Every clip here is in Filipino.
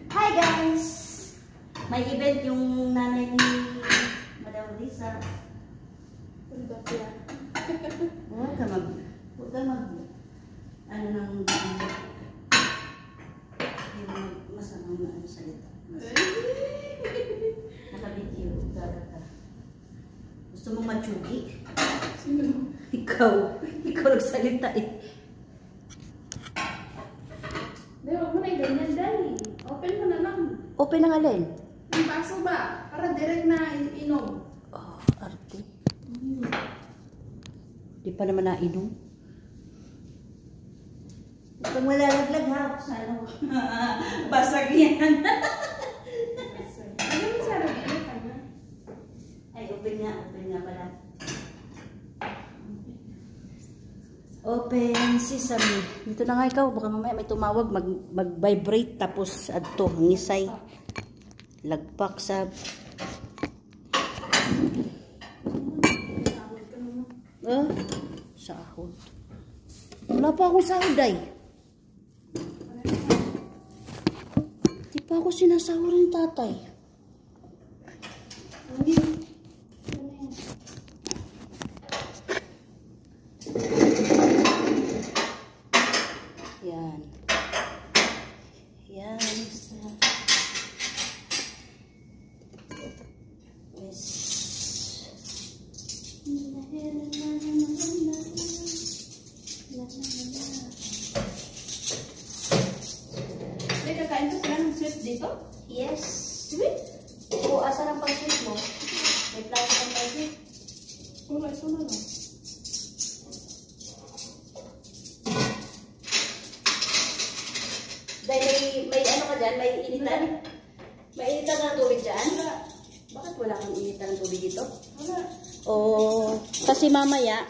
Hi guys! May event yung nanay ni Madam Lisa. Huwag Huwag ka mag, ano nang, masamang na salita. Naka-video, gagata. Gusto mo matsugi? Sino? Ikaw nagsalita eh. Hindi, huwag mo na ganyan, Dali. Open mo na lang. Open ang alin? Ang baso ba? Para direct na inom. Oh, arte. Di pa naman nainom. Huwag kang malalaglag ha. Sa ano? Basag yan. Ano yung sarap? Ano ka na? Ay, open nga pala. Open sesame. Dito na nga ikaw. Baka mamaya may tumawag. Mag-vibrate. Tapos adto. Ngisay. Lagpak sa... Sahod. Wala pa akong sahod ay. Di pa ako sinasahod ng tatay. Yan. Yan. Yes. May kakain ko sila ng sweet dito? Yes. Sweet? O, asa ng pang-sweet mo? May plano kang pang-sweet? Wala, ito na lang. Dahil may ano ka dyan? May initan? May initan ng tubig dyan? Bakit wala kang initan ng tubig dito? Wala. O, kasi mamaya,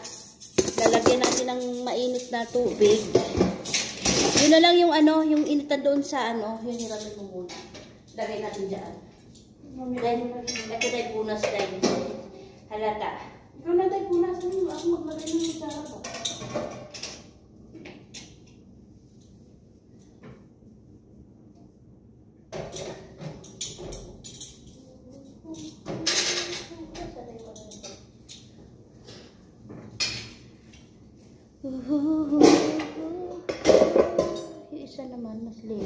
lalagyan natin ng mainit na tubig. Yun na lang yung ano, yung initan doon sa ano, yun niramin mo muna. Lagay natin dyan. Then, ito tayo punas tayo. Halata. Ikaw na tayo punasan mo. Ako maglagay ng masarap ko. Yung isa naman, mas liit.